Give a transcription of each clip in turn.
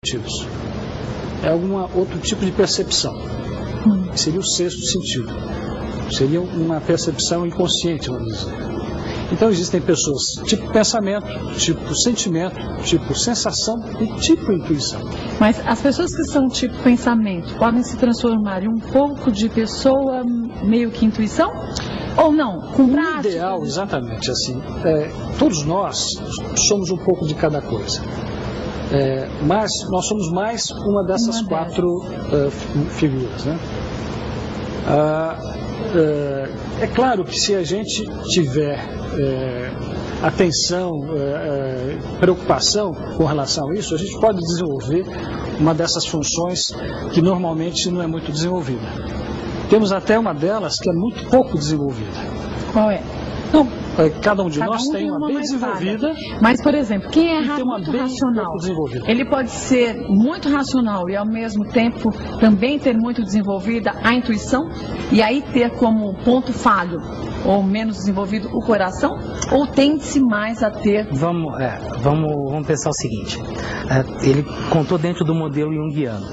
sentidos. É algum outro tipo de percepção. Seria o sexto sentido. Seria uma percepção inconsciente, vamos dizer. Então existem pessoas tipo pensamento, tipo sentimento, tipo sensação e tipo intuição. Mas as pessoas que são tipo pensamento podem se transformar em um pouco de pessoa meio que intuição? Ou não? Com prática? O ideal, exatamente assim. Todos nós somos um pouco de cada coisa. Mas nós somos mais uma dessas quatro figuras, né? É claro que se a gente tiver atenção, preocupação com relação a isso, a gente pode desenvolver uma dessas funções que normalmente não é muito desenvolvida. Temos até uma delas que é muito pouco desenvolvida. Qual é? Não, cada um de nós tem uma bem desenvolvida. Mas, por exemplo, quem é muito racional, ele pode ser muito racional e ao mesmo tempo também ter muito desenvolvida a intuição e aí ter como ponto falho ou menos desenvolvido o coração, ou tende-se mais a ter... Vamos pensar o seguinte, ele contou dentro do modelo junguiano.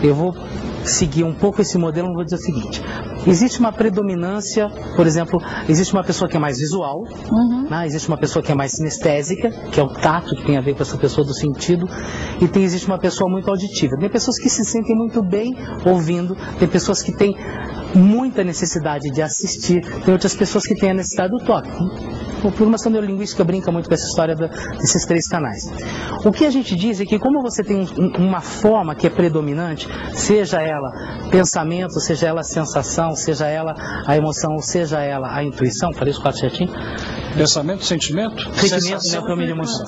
Eu vou seguir um pouco esse modelo, eu vou dizer o seguinte: existe uma predominância, por exemplo, existe uma pessoa que é mais visual, né? Existe uma pessoa que é mais sinestésica, que é o tato, que tem a ver com essa pessoa do sentido, e existe uma pessoa muito auditiva. Tem pessoas que se sentem muito bem ouvindo, tem pessoas que têm muita necessidade de assistir, tem outras pessoas que têm a necessidade do toque. A formação neurolinguística brinca muito com essa história desses três canais. O que a gente diz é que como você tem uma forma que é predominante, seja ela pensamento, seja ela sensação, seja ela a emoção, seja ela a intuição, falei os quatro certinho? Pensamento, sentimento, sensação e emoção.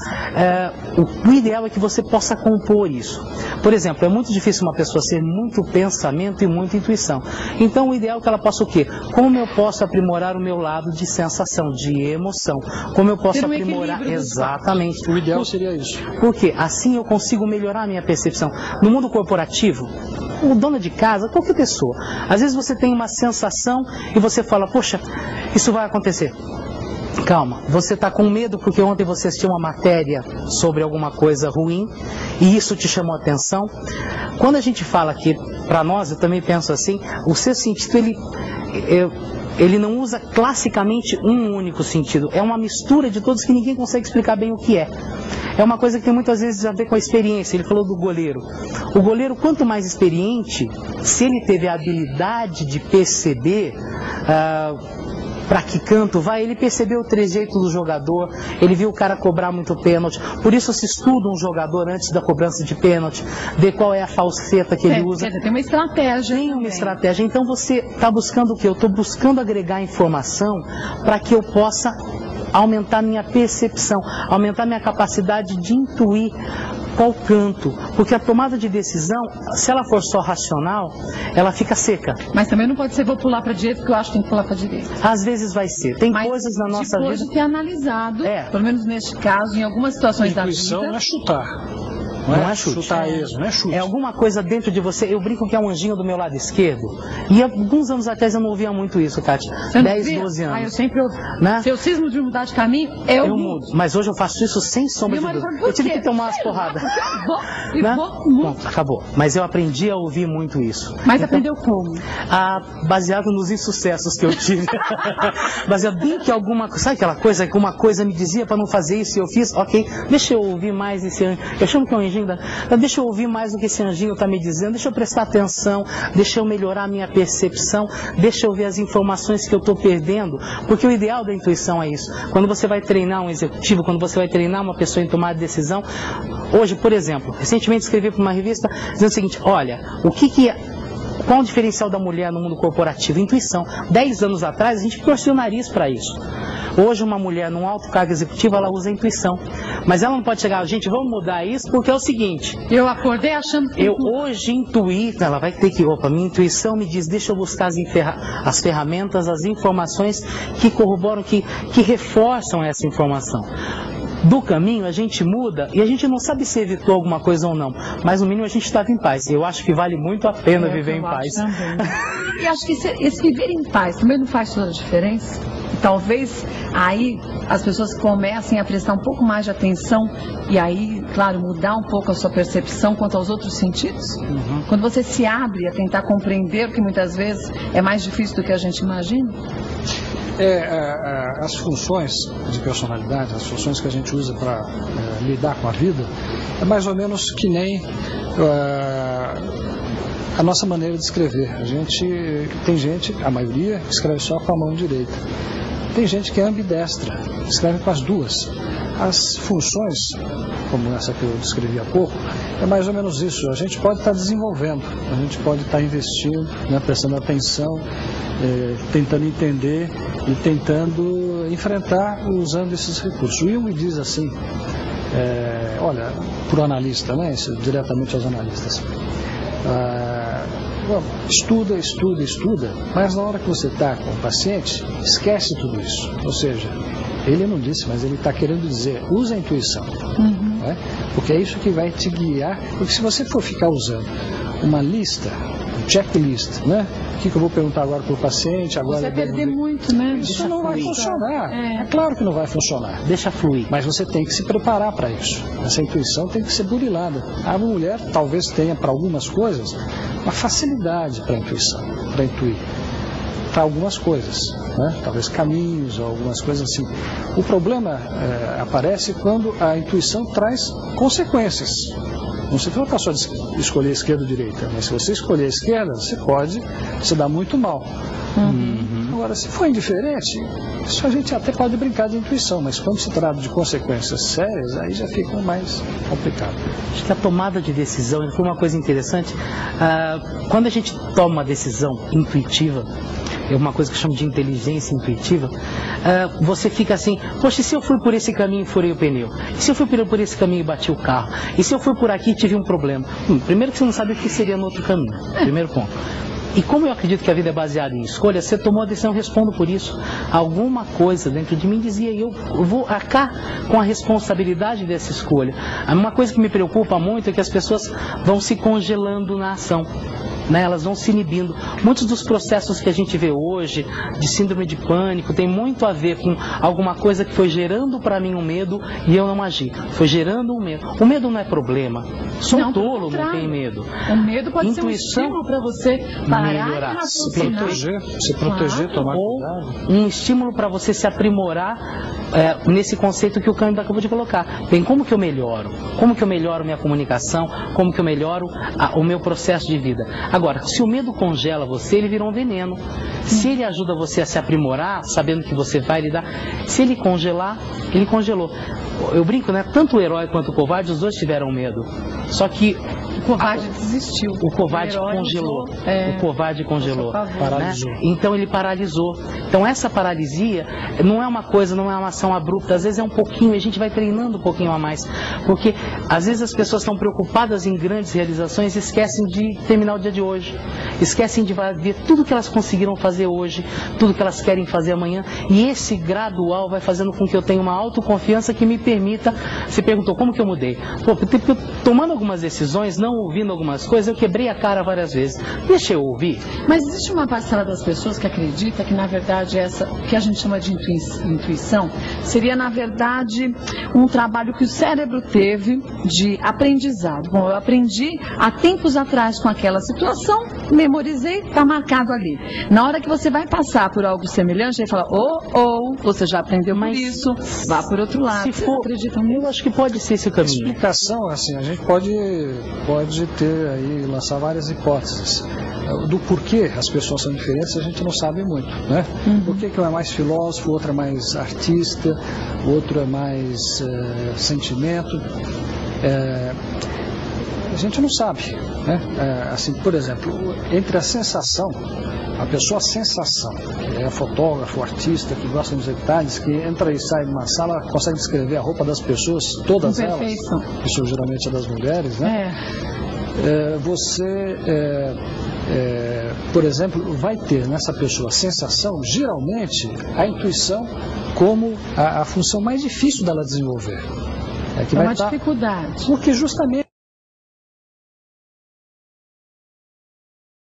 O ideal é que você possa compor isso. Por exemplo, é muito difícil uma pessoa ser muito pensamento e muita intuição. Então o ideal é que ela possa o quê? Como eu posso aprimorar o meu lado de sensação, de emoção? Como eu posso aprimorar? Exatamente. O ideal seria isso. Porque assim eu consigo melhorar a minha percepção. No mundo corporativo, o dono de casa, qualquer pessoa, às vezes você tem uma sensação e você fala, poxa, isso vai acontecer. Calma, você está com medo porque ontem você assistiu uma matéria sobre alguma coisa ruim e isso te chamou a atenção. Quando a gente fala que, para nós, eu também penso assim, o sexto sentido, ele não usa classicamente um único sentido, é uma mistura de todos que ninguém consegue explicar bem o que é. É uma coisa que tem muitas vezes a ver com a experiência. Ele falou do goleiro. O goleiro, quanto mais experiente, se ele teve a habilidade de perceber para que canto vai, ele percebeu o trejeito do jogador, ele viu o cara cobrar muito pênalti, por isso se estuda um jogador antes da cobrança de pênalti, vê qual é a falseta que ele usa. Tem uma estratégia. Tem uma estratégia, então você está buscando o quê? Eu estou buscando agregar informação para que eu possa aumentar minha percepção, aumentar minha capacidade de intuir qual canto, porque a tomada de decisão, se ela for só racional, ela fica seca. Mas também não pode ser, vou pular para a direita, porque eu acho que tem que pular para a direita. Às vezes vai ser. Tem coisas na nossa vida... Mas depois de ter analisado, pelo menos neste caso, em algumas situações da vida... Intuição não é chutar. Não é chute. Chutar isso, não é chute. É alguma coisa dentro de você. Eu brinco que é um anjinho do meu lado esquerdo. E alguns anos atrás eu não ouvia muito isso, Kátia. 10, 12 anos. Eu sempre ouvi. Né? Se eu cismo de mudar de caminho, eu mudo. Mas hoje eu faço isso sem sombra de dúvida. Eu tive que tomar umas porradas. Pronto, acabou. Mas eu aprendi a ouvir muito isso. Mas então, aprendeu como? Baseado nos insucessos que eu tive. Baseado bem que alguma coisa. Sabe aquela coisa que uma coisa me dizia para não fazer isso e eu fiz? Ok, deixa eu ouvir mais esse anjo. Eu chamo que é um anjinho. Deixa eu ouvir mais do que esse anjinho está me dizendo, deixa eu prestar atenção, deixa eu melhorar a minha percepção, deixa eu ver as informações que eu estou perdendo, porque o ideal da intuição é isso. Quando você vai treinar um executivo, quando você vai treinar uma pessoa em tomar decisão, hoje, por exemplo, recentemente escrevi para uma revista dizendo o seguinte, olha, qual o diferencial da mulher no mundo corporativo? Intuição. 10 anos atrás a gente torcia o nariz para isso. Hoje uma mulher num alto cargo executivo, ela usa a intuição. Mas ela não pode chegar, gente, vamos mudar isso, porque é o seguinte... Eu acordei achando que... Eu hoje intuí, ela vai ter que... minha intuição me diz, deixa eu buscar as ferramentas, as informações que corroboram, que reforçam essa informação. Do caminho a gente muda e a gente não sabe se evitou alguma coisa ou não, mas no mínimo a gente estava em paz. Eu acho que vale muito a pena viver em paz. E acho que esse viver em paz também não faz toda a diferença. talvez aí as pessoas comecem a prestar um pouco mais de atenção e aí, claro, mudar um pouco a sua percepção quanto aos outros sentidos. Quando você se abre a tentar compreender o que muitas vezes é mais difícil do que a gente imagina. As funções de personalidade, as funções que a gente usa para lidar com a vida, é mais ou menos que nem a nossa maneira de escrever. Tem gente, a maioria, que escreve só com a mão direita. Tem gente que é ambidestra, escreve com as duas. As funções, como essa que eu descrevi há pouco, é mais ou menos isso. A gente pode estar desenvolvendo, a gente pode estar investindo, né, prestando atenção, tentando entender e tentando enfrentar usando esses recursos. O Jung diz assim, olha, para o analista, né, isso, diretamente aos analistas, estuda, mas na hora que você está com o paciente, esquece tudo isso. Ou seja, ele não disse, mas ele está querendo dizer, usa a intuição. Né? Porque é isso que vai te guiar. Porque se você for ficar usando uma lista, um checklist, né? O que eu vou perguntar agora para o paciente? Agora você vai perder muito, né? Isso não vai funcionar. É claro que não vai funcionar. Deixa fluir. Mas você tem que se preparar para isso. Essa intuição tem que ser burilada. A mulher talvez tenha, para algumas coisas, uma facilidade para a intuição, para intuir. Para algumas coisas, né? Talvez caminhos ou algumas coisas assim. O problema aparece quando a intuição traz consequências. Não se trata só de escolher esquerda ou direita, mas se você escolher a esquerda, você pode se dar muito mal. Agora, se for indiferente, isso a gente até pode brincar de intuição, mas quando se trata de consequências sérias, aí já fica mais complicado. Acho que a tomada de decisão foi uma coisa interessante. Quando a gente toma uma decisão intuitiva, é uma coisa que eu chamo de inteligência intuitiva, você fica assim, poxa, e se eu fui por esse caminho e furei o pneu? E se eu fui por esse caminho e bati o carro? E se eu fui por aqui e tive um problema? Primeiro que você não sabe o que seria no outro caminho, primeiro ponto. E como eu acredito que a vida é baseada em escolha, você tomou a decisão, eu respondo por isso. Alguma coisa dentro de mim dizia, eu vou arcar com a responsabilidade dessa escolha. Uma coisa que me preocupa muito é que as pessoas vão se congelando na ação. Né, elas vão se inibindo. Muitos dos processos que a gente vê hoje, de síndrome de pânico, tem muito a ver com alguma coisa que foi gerando para mim um medo e eu não agi. Foi gerando um medo. O medo não é problema. Sou um tolo, não tem medo. O medo pode ser um estímulo para você parar, melhorar, se proteger, tomar cuidado. Um estímulo para você se aprimorar nesse conceito que o Cândido acabou de colocar. Bem, como que eu melhoro? Como que eu melhoro minha comunicação? Como que eu melhoro o meu processo de vida? Agora, se o medo congela você, ele virou um veneno. Se ele ajuda você a se aprimorar, sabendo que você vai lidar, se ele congelar, ele congelou. Eu brinco, né? Tanto o herói quanto o covarde, os dois tiveram medo. Só que o covarde desistiu. O covarde congelou. O covarde congelou. Paralisou. Né? Então ele paralisou. Então essa paralisia não é uma coisa, não é uma ação abrupta. Às vezes é um pouquinho, a gente vai treinando um pouquinho a mais. Porque às vezes as pessoas estão preocupadas em grandes realizações e esquecem de terminar o dia de hoje. Esquecem de ver tudo que elas conseguiram fazer hoje, tudo que elas querem fazer amanhã. E esse gradual vai fazendo com que eu tenha uma autoconfiança que me permita. Você perguntou como que eu mudei? Porque tomando algumas decisões, não ouvindo algumas coisas, eu quebrei a cara várias vezes. Deixa eu ouvir. Mas existe uma parcela das pessoas que acredita que, na verdade, essa que a gente chama de intuição seria, na verdade, um trabalho que o cérebro teve de aprendizado. Bom, eu aprendi há tempos atrás com aquela situação, memorizei, está marcado ali. Na hora que você vai passar por algo semelhante, ele fala, você já aprendeu por isso, vá por outro lado. Se for, eu acho que pode ser esse o caminho. A explicação, assim, a gente pode ter aí, lançar várias hipóteses. Do porquê as pessoas são diferentes, a gente não sabe muito, né? Por que um é mais filósofo, o outro é mais artista, o outro é mais sentimento. A gente não sabe, né? Assim, por exemplo, entre a sensação, a pessoa sensação, que é fotógrafo, artista, que gosta dos detalhes, que entra e sai de uma sala, consegue descrever a roupa das pessoas, todas elas, isso geralmente é das mulheres, né? Por exemplo, vai ter nessa pessoa a sensação, geralmente, a intuição como a função mais difícil dela desenvolver. É uma dificuldade. Porque justamente